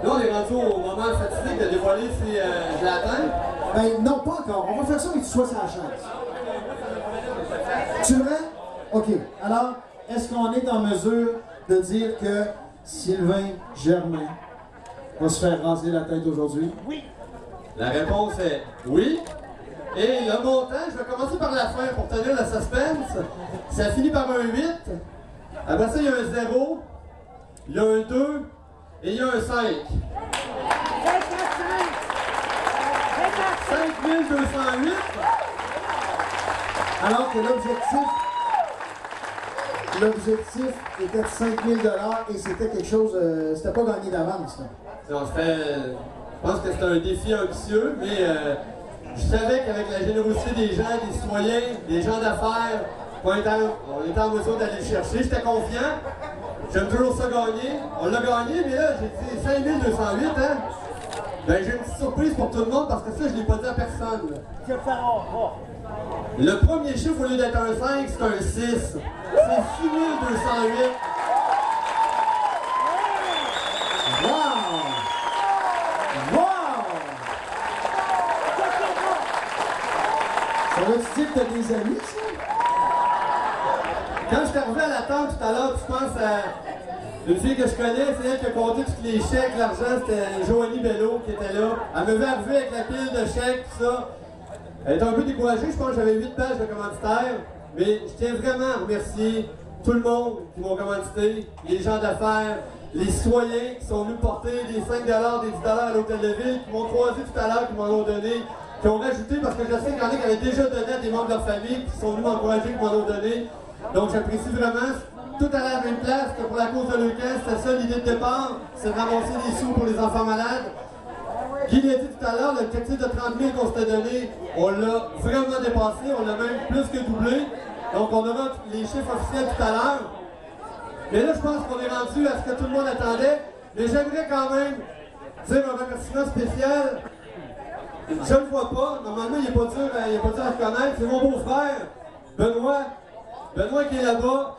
Là, on est rendu au moment fatidique de dévoiler si je l'atteins. Ben non, pas encore. On va faire ça et que tu sois sur la chaise. Tu es prêt? OK. Alors, est-ce qu'on est en mesure de dire que Sylvain Germain va se faire raser la tête aujourd'hui? Oui. La réponse est oui. Et le montant, je vais commencer par la fin pour tenir le suspense. Ça finit par un 8. Après ça, il y a un 0. Il y a un 2. Et il y a un 5. 5208. Alors que l'objectif était de 5 000 et c'était quelque chose, c'était pas gagné d'avance. Je pense que c'était un défi ambitieux, mais je savais qu'avec la générosité des gens, des citoyens, des gens d'affaires, on était en mesure d'aller le chercher. J'étais confiant. J'aime toujours ça gagner. On l'a gagné, mais là, j'ai dit 5208, hein? Ben, j'ai une petite surprise pour tout le monde parce que ça, je ne l'ai pas dit à personne. Le premier chiffre, au lieu d'être un 5, c'est un 6. C'est 6208. Wow! Wow! Ça veut-tu dire que t'as des amis, ça? Quand je suis arrivé à la tente tout à l'heure, je pense à une fille que je connais, c'est elle qui a compté tous les chèques, l'argent, c'était Joanie Bello qui était là. Elle m'avait arrivé avec la pile de chèques, tout ça. Elle était un peu découragée, je pense que j'avais 8 pages de commanditaires, mais je tiens vraiment à remercier tout le monde qui m'ont commandité, les gens d'affaires, les citoyens qui sont venus porter des 5 des 10 à l'hôtel de ville, qui m'ont croisé tout à l'heure, qui m'en ont donné, qui ont rajouté, parce que je sais qu'il y en a qui avaient déjà donné à des membres de leur famille, qui sont venus m'encourager, qui m'en ont donné. Donc j'apprécie vraiment. Tout à la même place que pour la cause de Leucan, c'était ça l'idée de départ, c'est de ramasser des sous pour les enfants malades. Guy l'a dit tout à l'heure, l'objectif de 30 000 qu'on s'était donné, on l'a vraiment dépassé, on l'a même plus que doublé. Donc on aura les chiffres officiels tout à l'heure. Mais là, je pense qu'on est rendu à ce que tout le monde attendait. Mais j'aimerais quand même dire un remerciement spécial. Je ne le vois pas, normalement il n'est pas dur à reconnaître. C'est mon beau-frère, Benoît. Benoît qui est là-bas.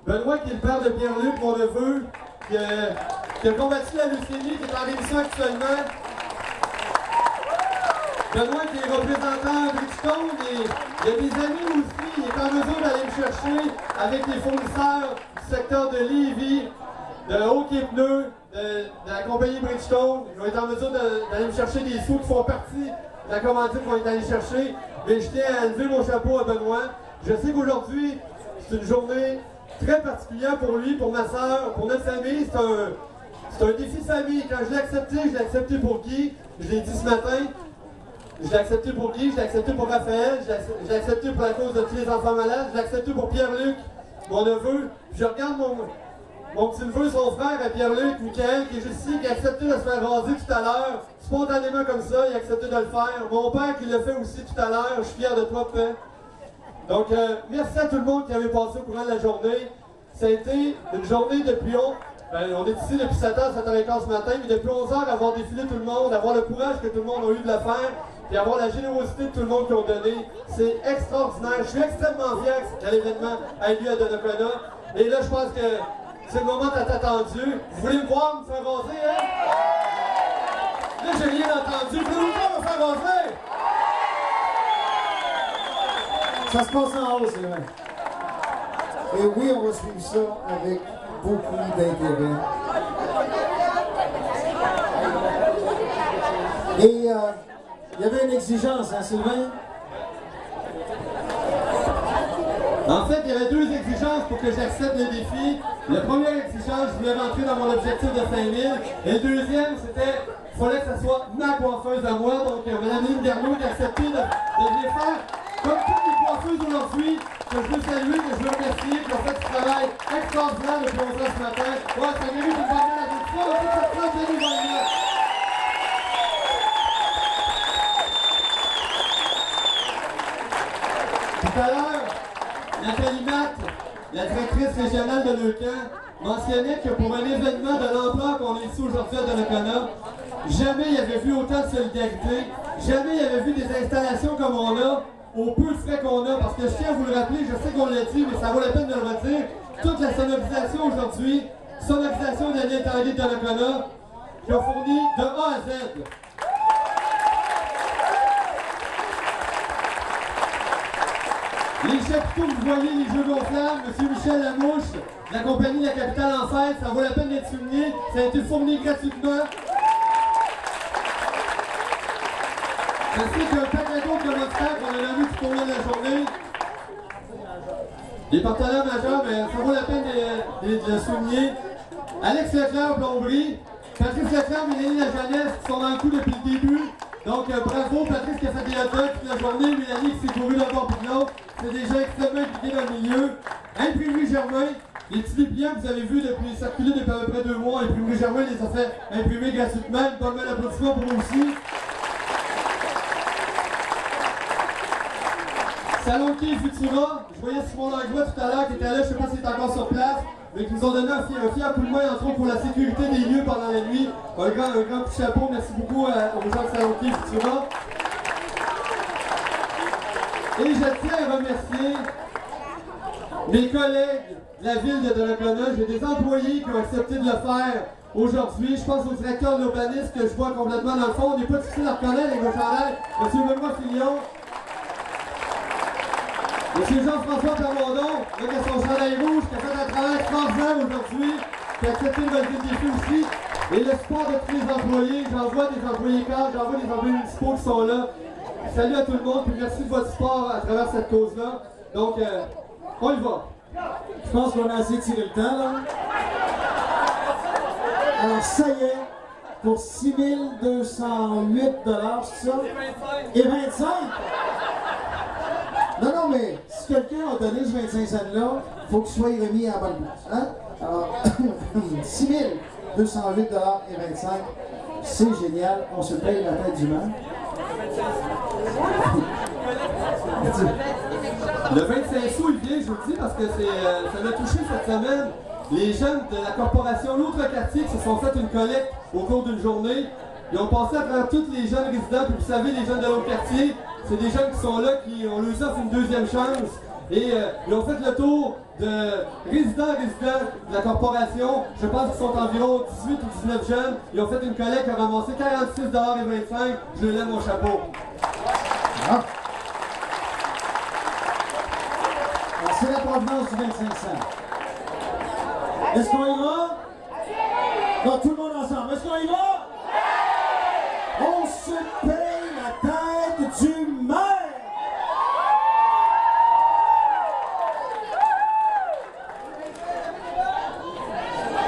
Benoît qui est le père de Pierre-Luc, mon neveu, qui a combattu la leucémie, qui est en rémission actuellement. Benoît qui est représentant à Bridgestone, et il y a des amis aussi, il est en mesure d'aller me chercher avec les fournisseurs du secteur de Lévis, de Hockey Pneus, de la compagnie Bridgestone. Ils vont être en mesure d'aller me chercher des sous qui font partie de la commandite qu'on est allé chercher. Mais je tiens à lever mon chapeau à Benoît. Je sais qu'aujourd'hui, c'est une journée très particulière pour lui, pour ma soeur, pour notre famille. C'est un défi famille. Quand je l'ai accepté pour Guy. Je l'ai dit ce matin. Je l'ai accepté pour Guy, je l'ai accepté pour Raphaël, je l'ai accepté pour la cause de tous les enfants malades, je l'ai accepté pour Pierre-Luc, mon neveu. Puis je regarde mon petit neveu, son frère, à Pierre-Luc, Michael, qui est juste ici, qui a accepté de se faire raser tout à l'heure, spontanément comme ça, il a accepté de le faire. Mon père qui l'a fait aussi tout à l'heure, je suis fier de toi, père. Donc, merci à tout le monde qui avait passé au courant de la journée. Ça a été une journée depuis on est ici depuis 7h, 7h15 ce matin, mais depuis 11h, avoir défilé tout le monde, avoir le courage que tout le monde a eu de le faire, et avoir la générosité de tout le monde qui ont donné, c'est extraordinaire. Je suis extrêmement fier que l'événement ait lieu à Donnacona. Et là, je pense que c'est le moment tant attendu. Vous voulez me voir me faire raser, hein? Là, j'ai rien entendu. Vous voulez me voir me faire raser? Ça se passe en haut, c'est vrai. Et oui, on va suivre ça avec beaucoup d'intérêt. Et il y avait une exigence, hein, Sylvain? En fait, il y avait 2 exigences pour que j'accepte le défi. La première exigence, je voulais rentrer dans mon objectif de 5 000. Et le deuxième, c'était qu'il fallait que ce soit ma coiffeuse à moi. Donc, Mme Lynn Garneau qui a accepté de venir faire comme toutes les coiffeuses aujourd'hui, que je veux saluer, que je veux remercier, qui ont fait ce travail extraordinaire depuis 11 ans ce matin. Ouais, ça mérite une bonne main à toute cette place de l'événement. Tout à l'heure, Nathalie Matt, la directrice régionale de Leucan, mentionnait que pour un événement de l'ampleur qu'on est ici aujourd'hui à Donnacona, jamais il avait vu autant de solidarité, jamais il avait vu des installations comme on a, au peu de frais qu'on a, parce que je tiens à vous le rappeler, je sais qu'on l'a dit, mais ça vaut la peine de le redire, toute la sonorisation aujourd'hui, sonorisation de la ligne Tanguay de Donnacona, qui a fourni de A à Z. Les chapiteaux que vous voyez, les jeux gonflables, M. Michel Lamouche, de la compagnie La Capitale en Fête, ça vaut la peine d'être souligné. Ça a été fourni gratuitement. Ainsi qu'un paquet d'autres commanditaires qu'on a vu tout au long de la journée. Les partenaires majeurs, mais ça vaut la peine de le souligner. Alex Leclerc, plomberie. Patrice Leclerc, Mélanie Lajeunesse, qui sont dans le coup depuis le début. Donc bravo, Patrice qui a fait des hot dogs toute la journée, Mélanie qui s'est couru d'un bord puis de l'autre. C'est des gens extrêmement impliqués dans le milieu. Imprimerie Germain, les petits dépliants que vous avez vus depuis circuler depuis à peu près 2 mois. Imprimerie Germain les a fait imprimer gratuitement. Une bonne main d'applaudissement pour eux aussi. Salon Quai Futura, je voyais Simon Langlois tout à l'heure qui était là, je ne sais pas s'il est encore sur place, mais qui nous ont donné un fier coup de main, entre autres pour la sécurité des lieux pendant la nuit. Un grand petit chapeau, merci beaucoup aux gens de Salon Quai Futura. Et je tiens à remercier mes collègues de la ville de Donnacona. J'ai des employés qui ont accepté de le faire aujourd'hui. Je pense au directeur de l'urbanisme que je vois complètement dans le fond. On n'est pas difficile à reconnaître avec vos chandails. M. Benoît Fillon. M. Jean-François Plamondon, qui a son chandail rouge, qui a fait un travail extraordinaire aujourd'hui, qui a accepté de relever le défi aussi. Et le support de tous les employés. J'en vois des employés cadres, j'en vois des employés municipaux qui sont là. Salut à tout le monde, puis merci de votre support à travers cette cause-là. Donc, on y va. Je pense qu'on a assez tiré le temps, là. Alors, ça y est, pour 6 208 $, c'est ça? Et 25? Non, non, mais si quelqu'un a donné ce 25 cents-là, il faut qu'il soit remis à la bonne place. Hein? Alors, 6 208 $ et 25, c'est génial. On se paye la tête du mal. Le 25 sous, il vient, je vous le dis, parce que ça m'a touché cette semaine. Les jeunes de la corporation L'Autre Quartier qui se sont fait une collecte au cours d'une journée. Ils ont passé à travers tous les jeunes résidents, puis vous savez, les jeunes de l'autre quartier, c'est des jeunes qui sont là, on leur offre une deuxième chance. Et ils ont fait le tour de résidents de la corporation. Je pense qu'ils sont environ 18 ou 19 jeunes. Ils ont fait une collecte qui a ramassé 46 $ et 25. Je leur lève mon chapeau. Ah. C'est la provenance du 25 cents. Est-ce qu'on y va? Non, tout le monde ensemble. Est-ce qu'on y va? On se paye la tête du maire!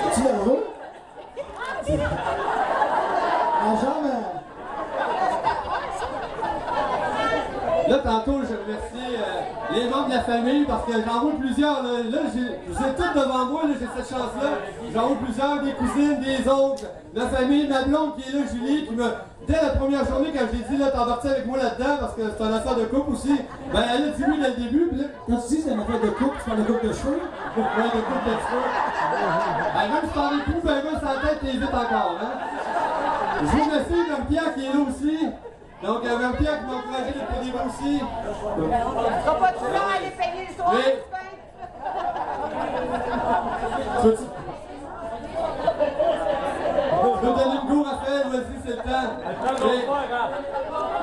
Es-tu nerveux? La jambe. Là, tantôt, je remercie les membres de la famille parce que j'en vois plusieurs. Là je vous ai tous devant moi, j'ai cette chance-là. J'en vois plusieurs, des cousines, des oncles, la famille, ma blonde qui est là, Julie, qui me. Dès la première journée, quand j'ai dit, là, t'embarques avec moi là-dedans, parce que c'est une affaire de couple aussi, ben elle a dit oui dès le début. Puis là, quand tu dis c'est une affaire de couple, tu parles de couple de cheveux? Ouais, de couple de cheveux. Ben, même si t'en es plus, ben moi, sans tête, t'es vite encore, hein. Je vous remercie, comme Pierre qui est là aussi. Donc, il y avait un Pierre qui m'a encouragé depuis le début aussi. On ne sera pas tout le temps à aller payer le soir, Mais... Je vais donner le go, Raphaël, vas-y, c'est le temps.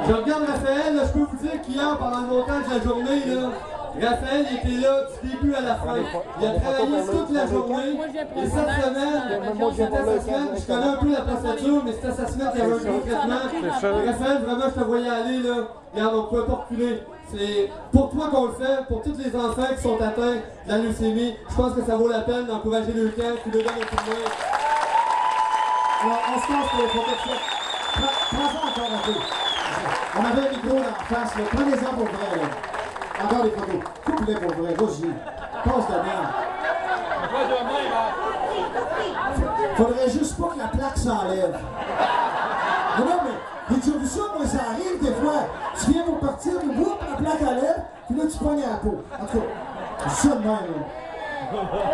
Je regarde Raphaël, là, je peux vous dire qu'hier, pendant le montage de la journée, là, Raphaël était là du début à la fin. Il a travaillé toute la journée. Et cette semaine, c'était sa semaine, je connais un peu la procédure, mais c'était sa semaine qui avait un gros traitement. Raphaël, vraiment, je te voyais aller, là. Regarde, on ne pouvait pas reculer. C'est pour toi qu'on le fait, pour tous les enfants qui sont atteints de la leucémie. Je pense que ça vaut la peine d'encourager le camp, qui le donne un coup de main. Alors, on se passe pour les protections. Prends ça encore un peu. On avait un micro en face, là. Prenez-en pour vrai, là. Encore des photos. Coupe-les pour vrai, vas-y. Passe de merde. Faudrait juste pas que la plaque s'enlève. Non, non, mais j'ai déjà vu ça, moi, ça arrive des fois. Tu viens pour partir, mais boum, la plaque enlève, puis là, tu pognes à la peau. En tout cas, c'est ça de même, là.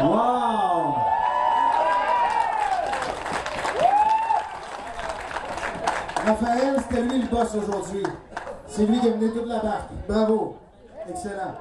Wow! Raphaël, c'était lui le boss aujourd'hui. C'est lui qui a mené toute la barque. Bravo. Excellent.